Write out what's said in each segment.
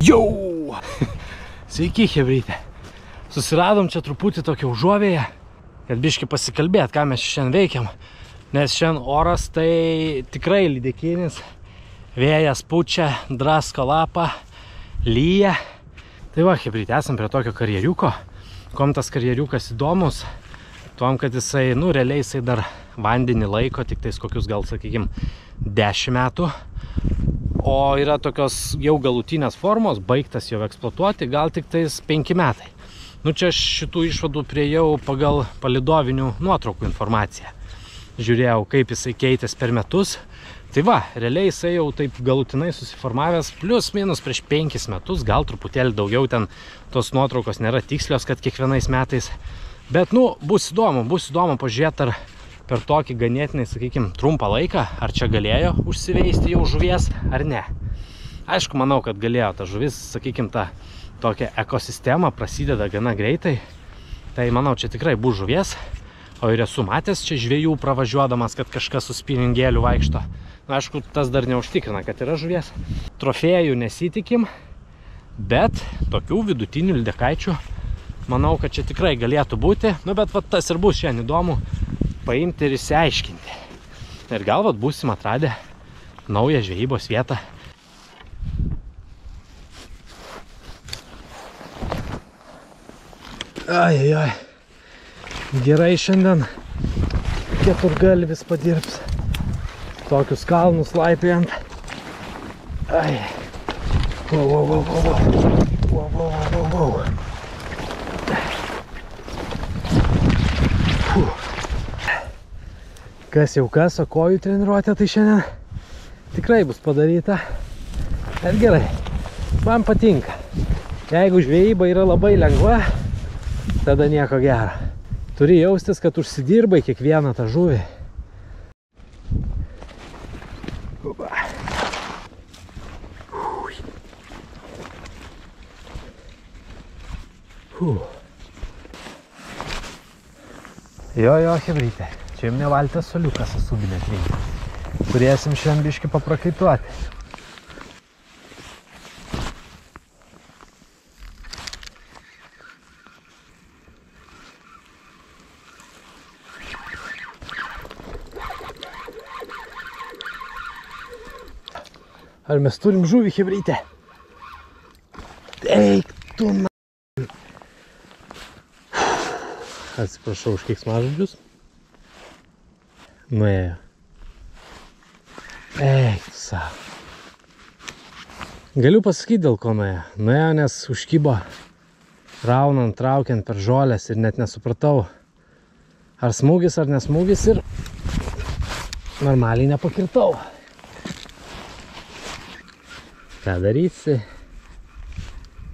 Jau! Sveiki, chebrytė. Susiradom čia truputį tokią užuovėją, kad biški pasikalbėt, ką mes šiandien veikiam. Nes šiandien oras tai tikrai lydekinis. Vėjas pučia, drasko lapą, lyja. Tai va, chebrytė, esam prie tokio karjeriuko. Kom tas karjeriukas įdomus? Tuom, kad jisai, realiai jisai dar vandenį laiko, tik tais kokius gal, sakykim, 10 metų. O yra tokios jau galutinės formos, baigtas jau eksploatuoti, gal tik tais 5 metai. Čia šitų išvadų priejau pagal palydovinių nuotraukų informaciją. Žiūrėjau, kaip jisai keitės per metus. Tai va, realiai jisai jau taip galutinai susiformavęs plius minus prieš 5 metus, gal truputėlį daugiau, ten tos nuotraukos nėra tikslios, kad kiekvienais metais. Bet, bus įdomu pažiūrėti, ar per tokį ganėtinai, sakykim, trumpą laiką, ar čia galėjo užsiveisti jau žuvies, ar ne. Aišku, manau, kad galėjo ta žuvis, sakykim, ta tokia ekosistema prasideda gana greitai. Tai, manau, čia tikrai bus žuvies. O ir esu matęs čia žvejų pravažiuodamas, kad kažkas su spiningėliu vaikšto. Aišku, tas dar neužtikrina, kad yra žuvies. Trofėjų nesitikim, bet tokių vidutinių lydekaičių, manau, kad čia tikrai galėtų būti. Bet tas ir bus šiandien įdomu paimti ir išsiaiškinti. Ir gal būsim atradę naują žvejybos vietą. Ai. Gerai šiandien keturgalvis padirbs. Tokius kalnus laipiojant. Ai. Wow. Kas jau kas, o kojų treniruotė tai šiandien tikrai bus padaryta. Ir gerai, man patinka. Jeigu žvejyba yra labai lengva, tada nieko gero. Turi jaustis, kad užsidirbai kiekvieną tą žuvį. Jo, chebrytė. Čia jums ne valtės soliukas asubinė trinka. Turėsim šiandien biškį paprakaituoti. Ar mes turim žuvį, chebrytė? Eik tu na... Atsiprašau už keiksmažodžius. Nuėjo. Eik tu savo. Galiu pasakyti, dėl ko nuėjo. Nuėjo, nes užkybo raunant, traukiant per žolės ir net nesupratau, ar smūgis, ar nesmūgis, ir normaliai nepakirtau. Ką darysi?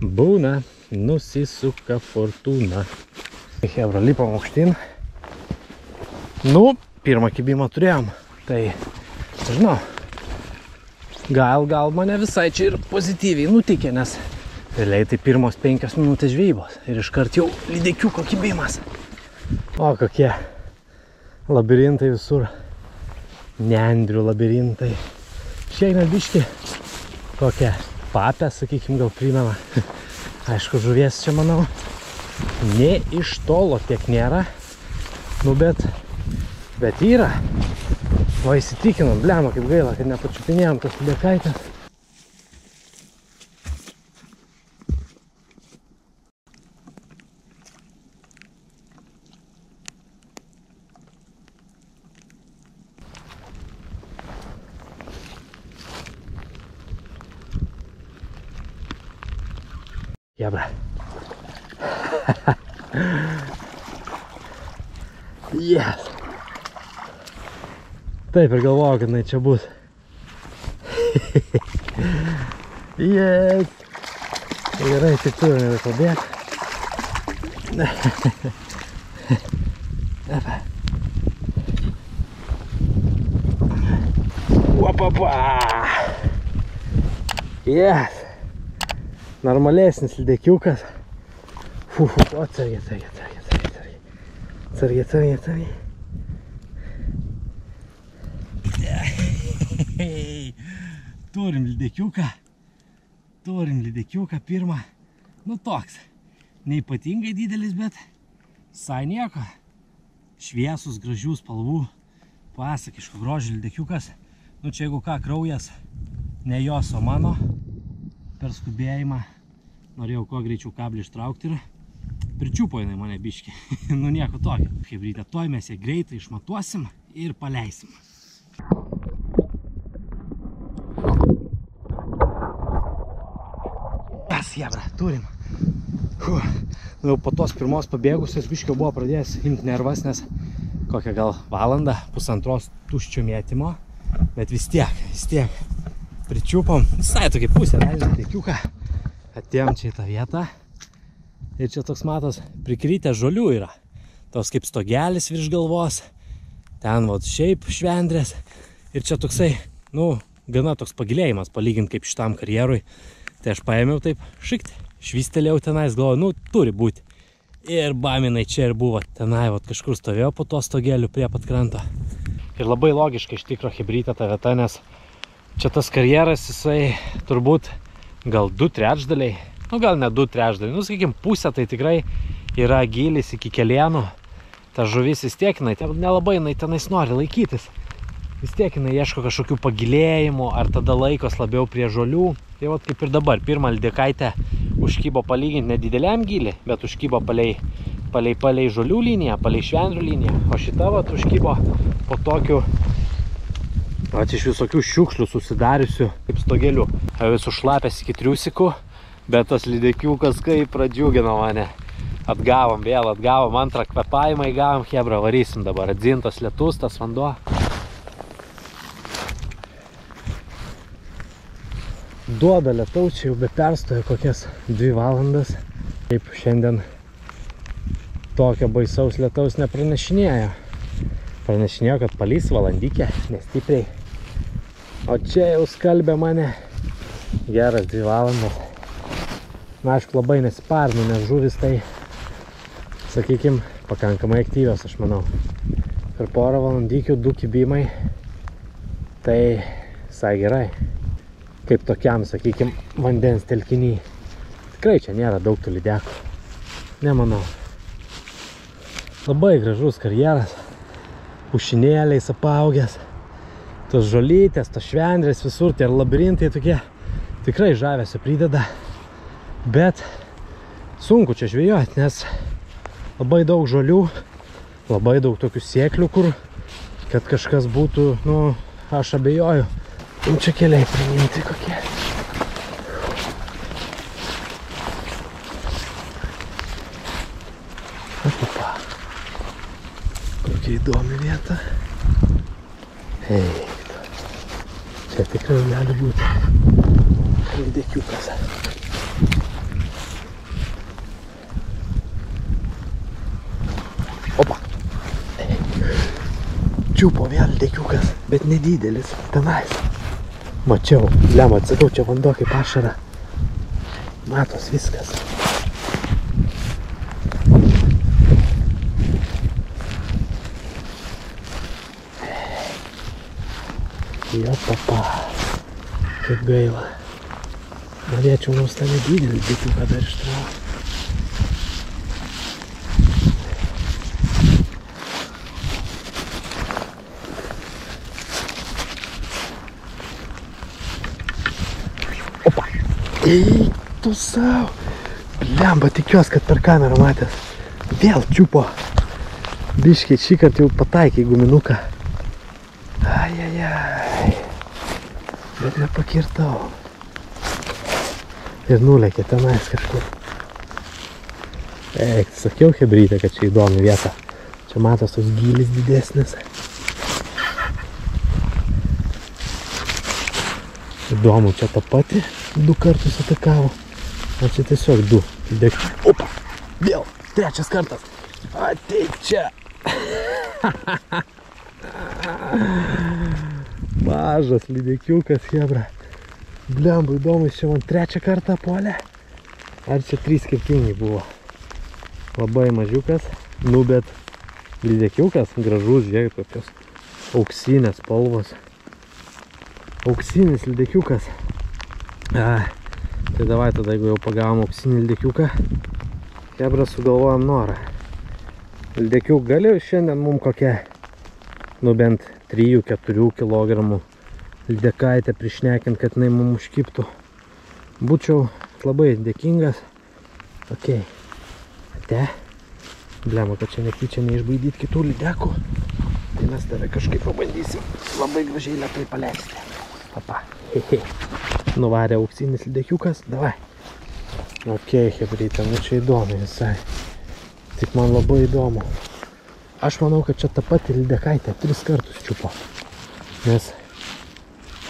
Būna, nusisuka fortūna. Hebra, lipam aukštyn. Pirmą kibimą turėjom. Tai, žinau, gal mane visai čia ir pozityviai nutikė, nes realiai tai pirmos 5 minutės žvejybos. Ir iškart jau lydekiuko kibimas. O, kokie labirintai visur. Nendrių labirintai. Šiek biškį kokią papę, sakykim, gal primena. Aišku, žuvies čia, manau, ne iš tolo tiek nėra. Bet yra. Va, įsitikinom, blema, kaip gaila, kad nepačiupinėjom tas lydekaitės. Jebra. Yes. Taip ir galvojau, kad jinai čia bus. Yes. Gerai, tik turiu nebepabėgti. Opapa! Yes. Normalesnis lydekiukas. Atsargiai. Turim lydekiuką. Turim lydekiuką pirmą. Nu toks. Neypatingai didelis, bet visai nieko. Šviesus, gražių spalvų. Pasakiško grožio lydekiukas. Nu čia jeigu ką, kraujas ne jos, o mano. Per skubėjimą norėjau kuo greičiau kablį ištraukti ir pričiupo jinai mane biškį. Nu nieko tokio. Hebrytė, toj mes ją greitai išmatuosim ir paleisim. Jebra, turim. Nu, po tos pirmos pabėgusios biškio buvo pradėjęs imti nervas, nes kokią gal valandą, pusantros tuščio mėtymo, bet vis tiek pričiupom, visai tokia pusė, lydekiuką. Atėjom čia į tą vietą ir čia toks matos prikrytę žolių yra. Toks kaip stogelis virš galvos, ten vat šiaip švendrės ir čia toksai, nu, gana toks pagilėjimas palyginti kaip šitam karjerui. Tai aš paėmiau taip, šikt, švystelėjau tenais, galvoju, nu, turi būti. Ir baminai čia ir buvo. Tenai, vat, kažkur stovėjo po to stogeliu prie pat kranto. Ir labai logiškai iš tikro Hebrytė ta vieta, nes čia tas karjeras, jisai turbūt gal 2/3, nu gal ne 2/3, nu, sakykim, pusė tai tikrai yra gylis iki kelienų. Ta žuvis vis tiek, nelabai tenais nori laikytis. Vis tiek jinai ieško kažkokių pagilėjimų, ar tada laikos labiau prie žolių. Tai vat kaip ir dabar, pirmą lydekaitę užkybo palyginti nedideliam gylį, bet užkybo palei žolių liniją, palei švendrių liniją. O šita vat užkybo po tokiu, vat iš visokių šiukšlių susidariusių kaip stogelių. Vis užšlapęs iki triusikų, bet tas lydekiukas kaip pradžiugino mane. Atgavom, antrą kvepavimą įgavom, hebra, varysim dabar. Atzintas lietus, tas vanduo. Duoda lietaus, čia jau be perstojo kokias 2 valandas. Taip šiandien tokio baisaus lietaus nepranešinėjo. Pranešinėjo, kad palys valandikę, nestipriai. O čia jau skalbė mane geras 2 valandas. Na, aišku, labai nesiparnu, nes žuvis tai, sakykim, pakankamai aktyvios, aš manau. Per porą valandykių 2 kibimai, tai visai gerai. Kaip tokiam, sakykim, vandens telkiny. Tikrai čia nėra daug tų lydekų. Nemanau. Labai gražus karjeras. Pušinėliais apaugęs. Tos žolytės, tos švendrės visur, tie labirintai tokie tikrai žavesio prideda. Bet sunku čia žvejoti, nes labai daug žolių, labai daug tokių sėklių, kur kad kažkas būtų, nu, aš abejoju. Čia keliai priminti kokie. Opa. Kokia įdomi vieta. Eik. Čia tikrai gali būti lydekiukas. Opa. Čiupo vėl lydekiukas, bet nedidelis. Tenais. Mačiau, lem, atsakau, čia vanduo kaip ašara. Matos viskas. Jo, papa. Kaip gaila. Norėčiau mums tą nedidelį lydekiuką dar ištraukti. Eik tu savo. Blemba, tikiuos, kad per kamerą matęs. Vėl čiupo. Biškiai šį kartą jau pataikė guminuką. Ajajaj. Bet nepakirtau. Ir nulėkė tenais kažkur. Eik, sakiau Hebrytė, kad čia įdomi vieta. Čia matos tos gylis didesnis. Įdomu, čia tą patį 2 kartus atakavo. O čia tiesiog 2. Opa! Vėl! 3 kartas! Ateik čia! Mažas lydekiukas, hebra. Blemba, įdomu, čia man 3 kartą puolė. Ar čia 3 skirtingi buvo? Labai mažiukas. Nu, bet lydekiukas gražus, žiūrėk, tokios auksinės spalvos. Auksinis lydekiukas. Tai davai tada, jeigu jau pagavom auksinį ldekiuką, chebra sugalvojam norą. Ldekiuk gali šiandien mum kokią, nu bent 3-4 kg ldekaitę prišnekint, kad jinai mum užkiptų. Būčiau labai dėkingas. Ok. Ate. Blema, kad čia netyčia neišbaidyt kitų lydekų. Tai mes tave kažkaip pabandysim labai gražiai lėtai paleisti. Papa. Hehe. Nuvarė auksinis lydekiukas. Davai. Ok, hebrytė, nu čia įdomu visai. Tik man labai įdomu. Aš manau, kad čia ta pati lydekaitė 3 kartus čiupo. Nes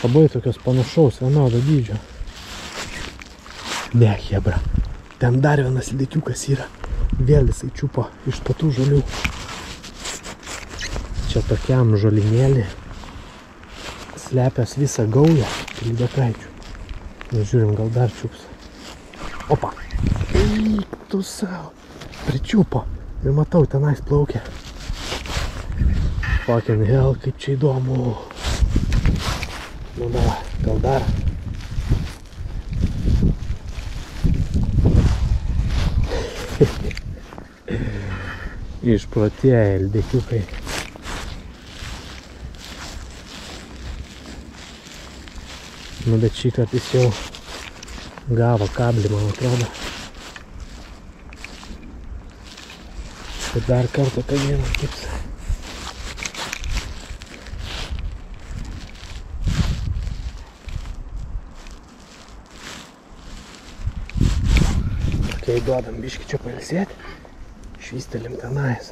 labai tokios panašaus vienodo dydžio. Ne, hebra. Ten dar vienas lydekiukas yra. Vėl jisai čiupo iš patų žolių. Čia tokiam žolinėlį slepias visą gaują lydekaičių. Žiūrim, gal dar čiups. Opa! Eik tu savo! Pričiupo. Ir matau, tenais plaukia. Fucking hell, kaip čia įdomu. Nu da, gal dar. Išprotėję ldekiukai. Nu, bet šį kartą jis jau gavo kablį, man atrodo. Ir dar kartą kamieną kips. Ok, duodam biškį čia pailsėti. Švystelim tenais.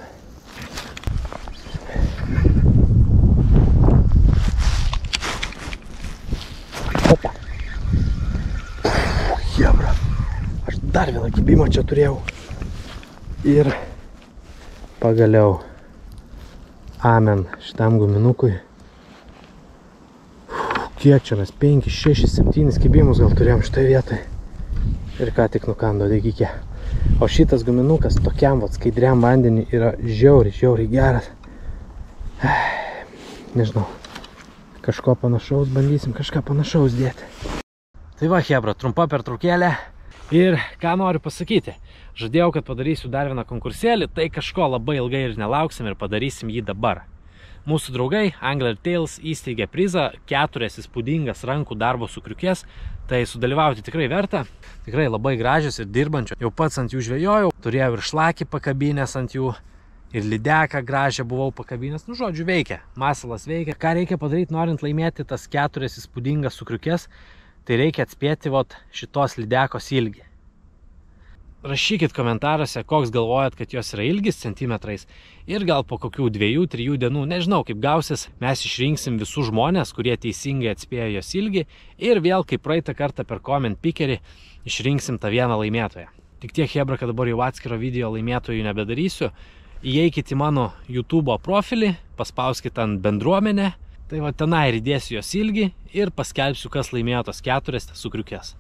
Opa! Jebra! Aš dar vieną kibimą čia turėjau. Ir pagaliau amen šitam guminukui. Kiek čia mes? 5, 6, 7 kibimus gal turėjom šitoj vietoj. Ir ką tik nukando degikė. O šitas guminukas tokiam skaidriam vandeniu yra žiauriai geras. Nežinau. Kažko panašaus bandysim, kažką panašaus dėti. Tai va, hebra, trumpa pertraukėlė. Ir ką noriu pasakyti. Žadėjau, kad padarysiu dar vieną konkursėlį. Tai kažko labai ilgai ir nelauksim ir padarysim jį dabar. Mūsų draugai Angler Tales įsteigė prizą 4 įspūdingas rankų darbo sukriukės. Tai sudalyvauti tikrai verta. Tikrai labai gražios ir dirbančio. Jau pats ant jų žvejojau. Turėjau ir šlakį pakabinės ant jų. Ir lydeką gražią buvau pakabinės. Nu, žodžiu, veikia. Masalas veikia. Ką reikia padaryti, norint laimėti tas 4 įspūdingas sukriukės? Tai reikia atspėti šitos lydekos ilgį. Rašykit komentaruose, koks galvojat, kad jos yra ilgis centimetrais. Ir gal po kokių 2-3 dienų, nežinau kaip gausis, mes išrinksim visus žmonės, kurie teisingai atspėjo jos ilgį. Ir vėl, kaip praeitą kartą per comment pickerį, išrinksim tą vieną laimėtoją. Tik tiek, hebra, kad dabar jau atskiro video laimėtojų nebedarysiu. Įeikit į mano YouTube profilį, paspauskit ant bendruomenę. Tai va tenai ir įdėsiu jos ilgį ir paskelbsiu, kas laimėjo tos 4 sukriukės.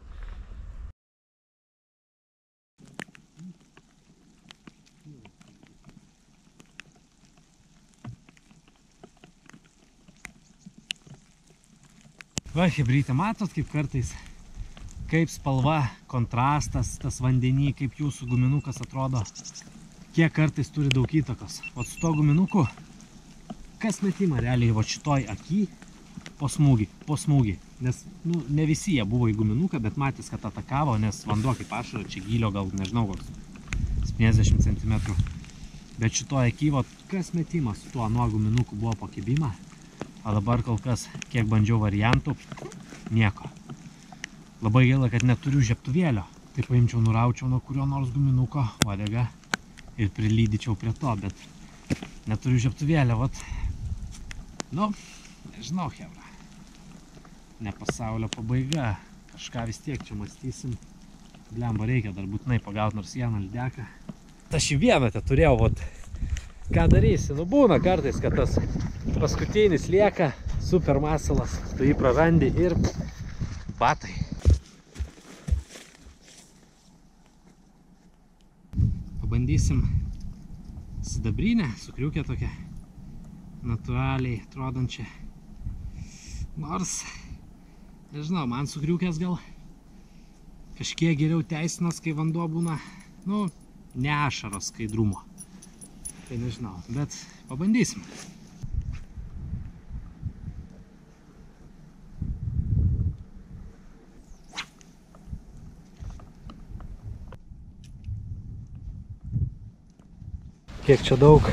Va, hebrytė, matot, kaip kartais, kaip spalva, kontrastas, tas vandenį, kaip jūsų guminukas atrodo, kiek kartais turi daug įtakos. O su to guminuku, kas metimą realiai va šitoj aky, po smūgį. Nes, nu, ne visi jie buvo į guminuką, bet matys, kad atakavo, nes vanduo kaip ašara, čia gylio gal, nežinau, koks 70 cm. Bet šitoj aky, va, kas metimas su tuo nuo guminuku buvo pakibimą. O dabar kol kas, kiek bandžiau variantų, nieko. Labai gaila, kad neturiu žiebtuvėlio. Tai paimčiau, nuraučiau nuo kurio nors guminuko uodegą ir prilydyčiau prie to, bet neturiu žiebtuvėlio, vat. Nu, nežinau, hebra. Ne pasaulio pabaiga. Kažką vis tiek čia mąstysim. Blemba, reikia dar būtinai pagauti nors vieną lydeką. Aš į vieną te turėjau, vat. Ką darysi? Nu, būna kartais, kad tas paskutinis lieka, super masalas, tu jį prarandi ir batai. Pabandysim sidabrinę, sukriukę tokią, natūraliai atrodančią. Nors, nežinau, man sukriukės gal kažkiek geriau teisinas, kai vanduo būna, nu, ne ašaros skaidrumo. Tai nežinau, bet pabandysim. Kiek čia daug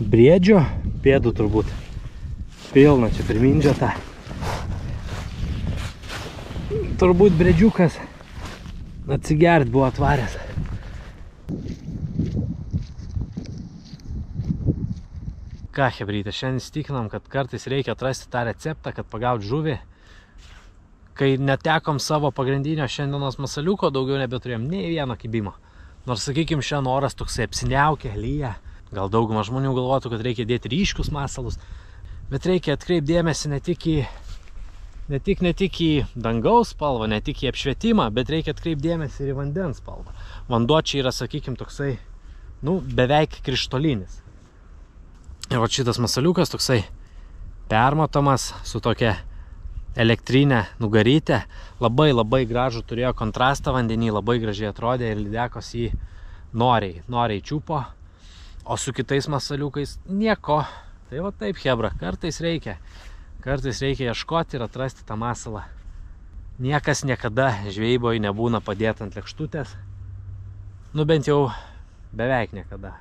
briedžio, pėdų turbūt pilna čia pirmindžiota. Turbūt briedžiukas atsigert buvo atvaręs. Ką, chebrytė, šiandien įsitikinam, kad kartais reikia atrasti tą receptą, kad pagaut žuvį. Kai netekom savo pagrindinio šiandienos masaliuko, daugiau nebeturėjom nei vieno kibimo. Nors, sakykim, šiandien oras toksai apsiniaukia, lyja. Gal dauguma žmonių galvotų, kad reikia dėti ryškius masalus. Bet reikia atkreipti dėmesį ne tik į dangaus spalvą, ne tik į apšvietimą, bet reikia atkreipti dėmesį ir į vandens spalvą. Vanduo čia yra, sakykim, toksai, nu, beveik krištolinis. Ir va šitas masaliukas toksai permatomas su tokia elektrinė nugarytė. Labai gražų turėjo kontrastą vandenį, labai gražiai atrodė ir lydekos jį noriai čiupo. O su kitais masaliukais nieko. Tai va taip, chebra, kartais reikia ieškoti ir atrasti tą masalą. Niekas niekada žvejyboj nebūna padėt ant lėkštutės. Nu bent jau beveik niekada.